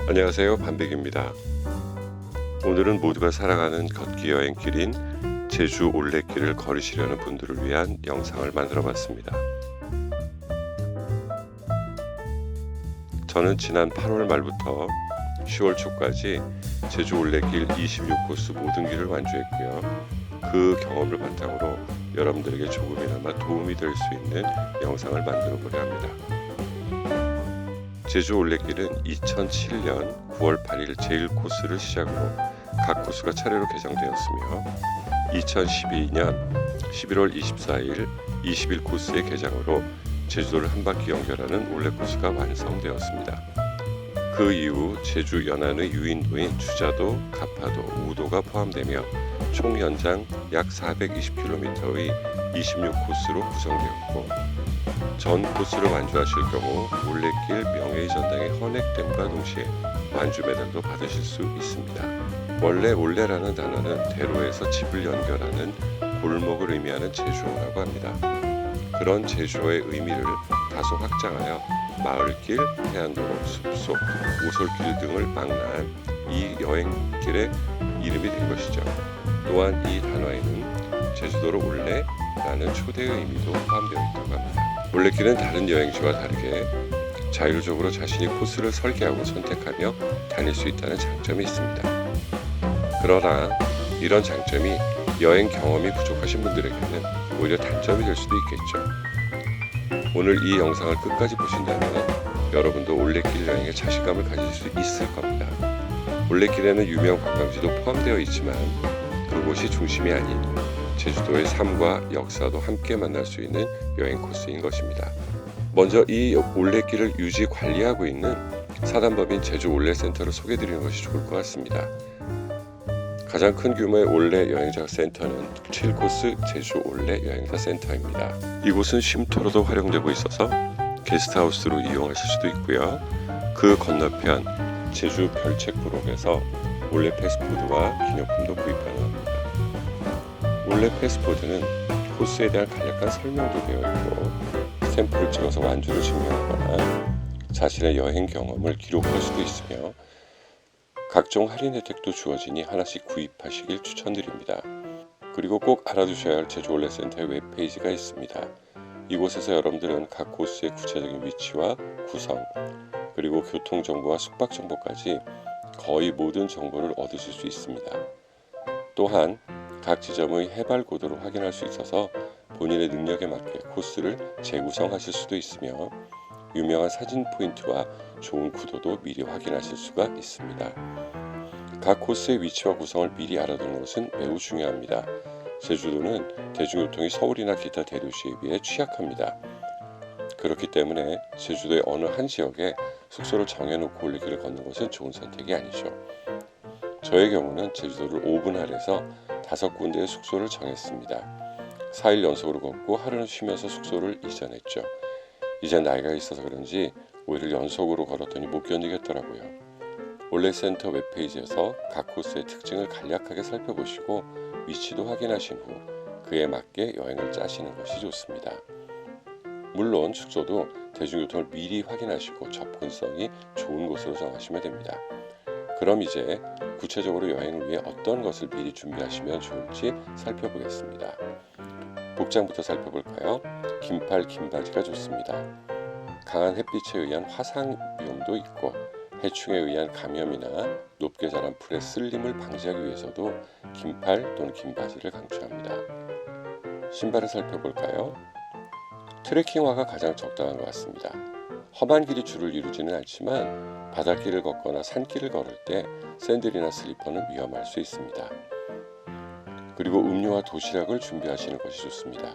안녕하세요, 반백입니다. 오늘은 모두가 살아가는 걷기 여행길인 제주 올레길을 걸으시려는 분들을 위한 영상을 만들어 봤습니다. 저는 지난 8월 말부터 10월 초까지 제주 올레길 26코스 모든 길을 완주했고요. 그 경험을 바탕으로 여러분들에게 조금이나마 도움이 될 수 있는 영상을 만들어 보려 합니다. 제주 올레길은 2007년 9월 8일 제1코스를 시작으로 각 코스가 차례로 개장되었으며 2012년 11월 24일 21코스의 개장으로 제주도를 한 바퀴 연결하는 올레코스가 완성되었습니다. 그 이후 제주 연안의 유인도인 주자도, 가파도, 우도가 포함되며 총 연장 약 420km의 26코스로 구성되었고 전 코스를 완주하실 경우 올레길 명예의 전당의 헌액됨과 동시에 완주 메달도 받으실 수 있습니다. 원래 올레라는 단어는 대로에서 집을 연결하는 골목을 의미하는 제주어라고 합니다. 그런 제주어의 의미를 다소 확장하여 마을길, 해안도로, 숲속, 오솔길 등을 망라한 이 여행길의 이름이 된 것이죠. 또한 이 단어에는 제주도로 올레라는 초대의 의미도 포함되어 있다고 합니다. 올레길은 다른 여행지와 다르게 자율적으로 자신이 코스를 설계하고 선택하며 다닐 수 있다는 장점이 있습니다. 그러나 이런 장점이 여행 경험이 부족하신 분들에게는 오히려 단점이 될 수도 있겠죠. 오늘 이 영상을 끝까지 보신다면 여러분도 올레길 여행에 자신감을 가질 수 있을 겁니다. 올레길에는 유명 관광지도 포함되어 있지만 그곳이 중심이 아닌 제주도의 삶과 역사도 함께 만날 수 있는 여행 코스인 것입니다. 먼저 이 올레길을 유지 관리하고 있는 사단법인 제주 올레센터를 소개해드리는 것이 좋을 것 같습니다. 가장 큰 규모의 올레 여행자 센터는 7코스 제주 올레 여행자 센터입니다. 이곳은 쉼터로도 활용되고 있어서 게스트하우스로 이용하실 수도 있고요. 그 건너편 제주 별책부록에서 올레 패스포드와 기념품도 구입하는 겁니다. 올레 패스포드는 코스에 대한 간략한 설명도 되어 있고 스탬프를 찍어서 완주를 증명하거나 자신의 여행 경험을 기록할 수도 있으며 각종 할인 혜택도 주어지니 하나씩 구입하시길 추천드립니다. 그리고 꼭 알아두셔야 할 제주 올레센터의 웹페이지가 있습니다. 이곳에서 여러분들은 각 코스의 구체적인 위치와 구성, 그리고 교통정보와 숙박정보까지 거의 모든 정보를 얻으실 수 있습니다. 또한 각 지점의 해발 고도를 확인할 수 있어서 본인의 능력에 맞게 코스를 재구성하실 수도 있으며 유명한 사진 포인트와 좋은 구도도 미리 확인하실 수가 있습니다. 각 코스의 위치와 구성을 미리 알아두는 것은 매우 중요합니다. 제주도는 대중교통이 서울이나 기타 대도시에 비해 취약합니다. 그렇기 때문에 제주도의 어느 한 지역에 숙소를 정해놓고 올레길을 걷는 것은 좋은 선택이 아니죠. 저의 경우는 제주도를 5분 할에서 5군데의 숙소를 정했습니다. 4일 연속으로 걷고 하루는 쉬면서 숙소를 이전했죠. 이제 나이가 있어서 그런지 5일을 연속으로 걸었더니 못 견디겠더라고요. 올레센터 웹페이지에서 각 코스의 특징을 간략하게 살펴보시고 위치도 확인하신 후 그에 맞게 여행을 짜시는 것이 좋습니다. 물론 숙소도 대중교통을 미리 확인하시고 접근성이 좋은 곳으로 정하시면 됩니다. 그럼 이제 구체적으로 여행을 위해 어떤 것을 미리 준비하시면 좋을지 살펴보겠습니다. 복장부터 살펴볼까요? 긴팔, 긴 바지가 좋습니다. 강한 햇빛에 의한 화상 위험도 있고 해충에 의한 감염이나 높게 자란 풀의 쓸림을 방지하기 위해서도 긴팔 또는 긴 바지를 강추합니다. 신발을 살펴볼까요? 트레킹화가 가장 적당한 것 같습니다. 험한 길이 주를 이루지는 않지만 바닷길을 걷거나 산길을 걸을 때 샌들이나 슬리퍼는 위험할 수 있습니다. 그리고 음료와 도시락을 준비하시는 것이 좋습니다.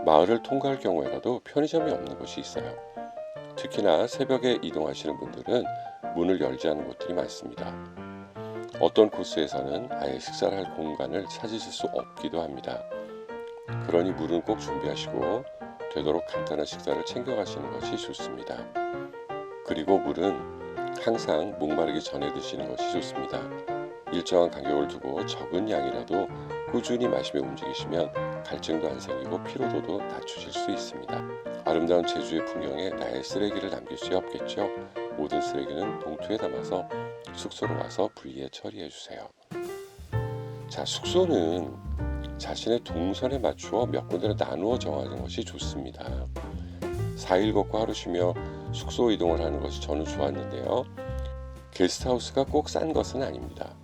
마을을 통과할 경우에라도 편의점이 없는 곳이 있어요. 특히나 새벽에 이동하시는 분들은 문을 열지 않은 곳들이 많습니다. 어떤 코스에서는 아예 식사를 할 공간을 찾으실 수 없기도 합니다. 그러니 물은 꼭 준비하시고 되도록 간단한 식사를 챙겨가시는 것이 좋습니다. 그리고 물은 항상 목마르기 전에 드시는 것이 좋습니다. 일정한 간격을 두고 적은 양이라도 꾸준히 마시며 움직이시면 갈증도 안 생기고 피로도도 낮추실 수 있습니다. 아름다운 제주의 풍경에 나의 쓰레기를 남길 수 없겠죠. 모든 쓰레기는 봉투에 담아서 숙소로 와서 분리해 처리해 주세요. 자, 숙소는 자신의 동선에 맞추어 몇 군데로 나누어 정하는 것이 좋습니다. 4일 걷고 하루 쉬며 숙소 이동을 하는 것이 저는 좋았는데요. 게스트하우스가 꼭 싼 것은 아닙니다.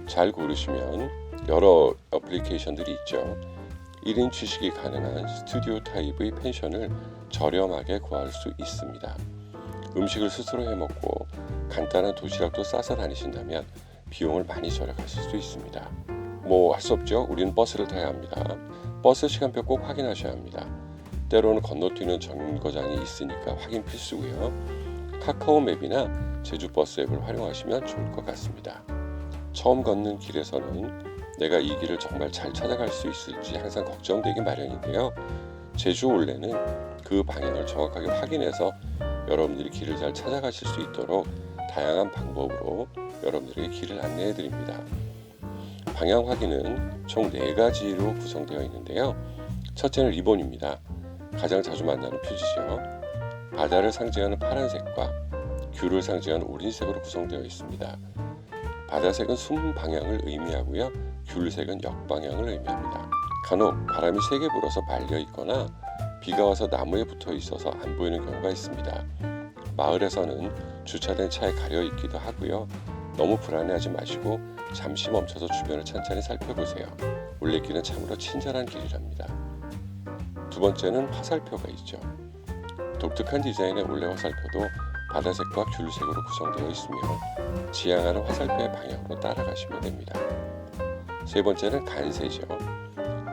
잘 고르시면 여러 어플리케이션들이 있죠. 1인 취식이 가능한 스튜디오 타입의 펜션을 저렴하게 구할 수 있습니다. 음식을 스스로 해먹고 간단한 도시락도 싸서 다니신다면 비용을 많이 절약하실 수 있습니다. 뭐 할 수 없죠. 우리는 버스를 타야 합니다. 버스 시간표 꼭 확인하셔야 합니다. 때로는 건너뛰는 정거장이 있으니까 확인 필수고요. 카카오맵이나 제주버스 앱을 활용하시면 좋을 것 같습니다. 처음 걷는 길에서는 내가 이 길을 정말 잘 찾아갈 수 있을지 항상 걱정되기 마련인데요. 제주 올레는 그 방향을 정확하게 확인해서 여러분들이 길을 잘 찾아가실 수 있도록 다양한 방법으로 여러분들에게 길을 안내해 드립니다. 방향 확인은 총 4가지로 구성되어 있는데요. 첫째는 리본입니다. 가장 자주 만나는 표지죠. 바다를 상징하는 파란색과 귤을 상징하는 오렌지색으로 구성되어 있습니다. 바다색은 숨 방향을 의미하고요. 귤색은 역방향을 의미합니다. 간혹 바람이 세게 불어서 말려 있거나 비가 와서 나무에 붙어 있어서 안 보이는 경우가 있습니다. 마을에서는 주차된 차에 가려 있기도 하고요. 너무 불안해하지 마시고 잠시 멈춰서 주변을 찬찬히 살펴보세요. 올레길은 참으로 친절한 길이랍니다. 두 번째는 화살표가 있죠. 독특한 디자인의 올레 화살표도 바다색과 귤색으로 구성되어 있으며 지향하는 화살표의 방향으로 따라가시면 됩니다. 세 번째는 간세죠.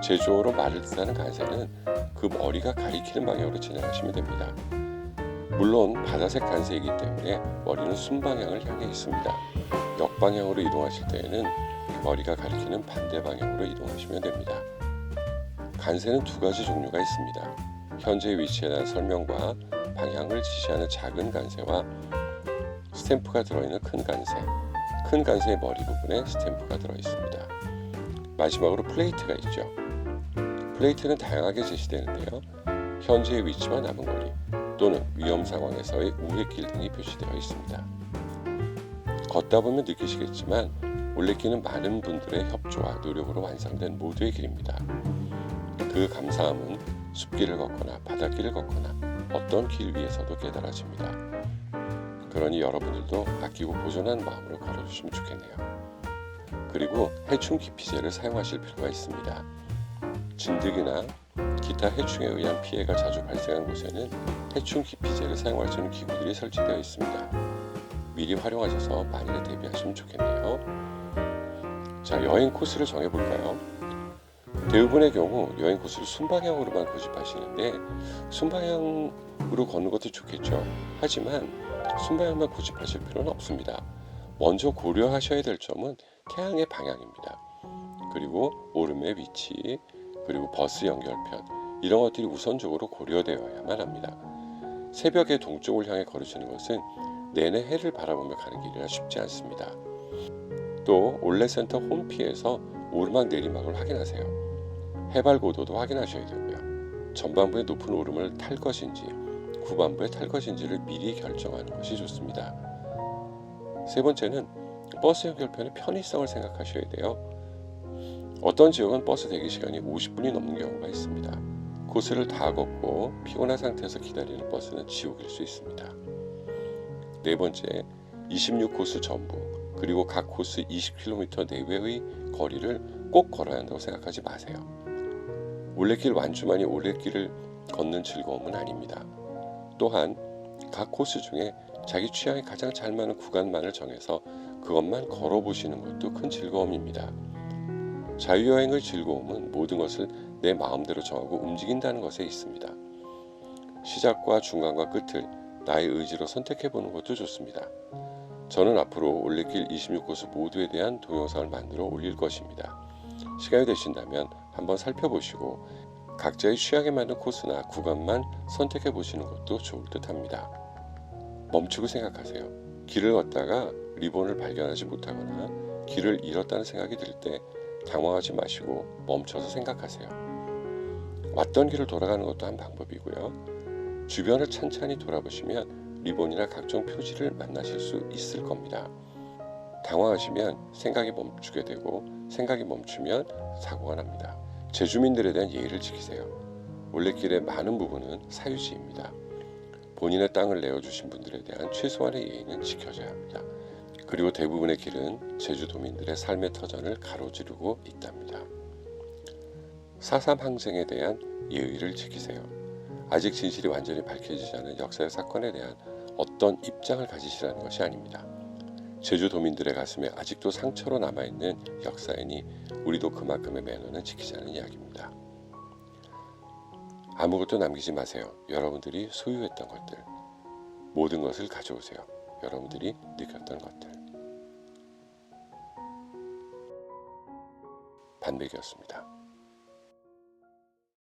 제주어로 말을 뜻하는 간세는 그 머리가 가리키는 방향으로 진행하시면 됩니다. 물론 바다색 간세이기 때문에 머리는 순방향을 향해 있습니다. 역방향으로 이동하실 때에는 머리가 가리키는 반대 방향으로 이동하시면 됩니다. 간세는 2가지 종류가 있습니다. 현재 위치에 대한 설명과 방향을 지시하는 작은 간세와 스탬프가 들어있는 큰 간세. 큰 간세의 머리 부분에 스탬프가 들어있습니다. 마지막으로 플레이트가 있죠. 플레이트는 다양하게 제시되는데요. 현재의 위치와 남은 거리 또는 위험 상황에서의 우회길 등이 표시되어 있습니다. 걷다 보면 느끼시겠지만 올레길은 많은 분들의 협조와 노력으로 완성된 모두의 길입니다. 그 감사함은 숲길을 걷거나 바닷길을 걷거나 어떤 길 위에서도 깨달아집니다. 그러니 여러분들도 아끼고 보존하는 마음으로 걸어주시면 좋겠네요. 그리고 해충 기피제를 사용하실 필요가 있습니다. 진드기나 기타 해충에 의한 피해가 자주 발생한 곳에는 해충 기피제를 사용할 수 있는 기구들이 설치되어 있습니다. 미리 활용하셔서 만일에 대비하시면 좋겠네요. 자, 여행 코스를 정해볼까요? 대부분의 경우 여행 코스를 순방향으로만 고집하시는데 순방향으로 걷는 것도 좋겠죠. 하지만 순방향만 고집하실 필요는 없습니다. 먼저 고려하셔야 될 점은 태양의 방향입니다. 그리고 오름의 위치, 그리고 버스 연결편 이런 것들이 우선적으로 고려되어야만 합니다. 새벽에 동쪽을 향해 걸으시는 것은 내내 해를 바라보며 가는 길이라 쉽지 않습니다. 또 올레센터 홈피에서 오르막 내리막을 확인하세요. 해발 고도도 확인하셔야 되고요. 전반부의 높은 오름을 탈 것인지 후반부에 탈 것인지를 미리 결정하는 것이 좋습니다. 세 번째는 버스 연결편의 편의성을 생각하셔야 돼요. 어떤 지역은 버스 대기 시간이 50분이 넘는 경우가 있습니다. 코스를 다 걷고 피곤한 상태에서 기다리는 버스는 지옥일 수 있습니다. 네 번째, 26코스 전부 그리고 각 코스 20km 내외의 거리를 꼭 걸어야 한다고 생각하지 마세요. 올레길 완주만이 올레길을 걷는 즐거움은 아닙니다. 또한 각 코스 중에 자기 취향에 가장 잘 맞는 구간만을 정해서 그것만 걸어보시는 것도 큰 즐거움입니다. 자유여행의 즐거움은 모든 것을 내 마음대로 정하고 움직인다는 것에 있습니다. 시작과 중간과 끝을 나의 의지로 선택해보는 것도 좋습니다. 저는 앞으로 올레길 26코스 모두에 대한 동영상을 만들어 올릴 것입니다. 시간이 되신다면 한번 살펴보시고 각자의 취향에 맞는 코스나 구간만 선택해 보시는 것도 좋을 듯 합니다. 멈추고 생각하세요. 길을 걷다가 리본을 발견하지 못하거나 길을 잃었다는 생각이 들 때 당황하지 마시고 멈춰서 생각하세요. 왔던 길을 돌아가는 것도 한 방법이고요. 주변을 찬찬히 돌아보시면 리본이나 각종 표지를 만나실 수 있을 겁니다. 당황하시면 생각이 멈추게 되고 생각이 멈추면 사고가 납니다. 제주민들에 대한 예의를 지키세요. 올레길의 많은 부분은 사유지입니다. 본인의 땅을 내어주신 분들에 대한 최소한의 예의는 지켜져야 합니다. 그리고 대부분의 길은 제주도민들의 삶의 터전을 가로지르고 있답니다. 4.3 항쟁에 대한 예의를 지키세요. 아직 진실이 완전히 밝혀지지 않은 역사의 사건에 대한 어떤 입장을 가지시라는 것이 아닙니다. 제주도민들의 가슴에 아직도 상처로 남아있는 역사이니 우리도 그만큼의 매너는 지키자는 이야기입니다. 아무것도 남기지 마세요. 여러분들이 소유했던 것들, 모든 것을 가져오세요. 여러분들이 느꼈던 것들. 반백이었습니다.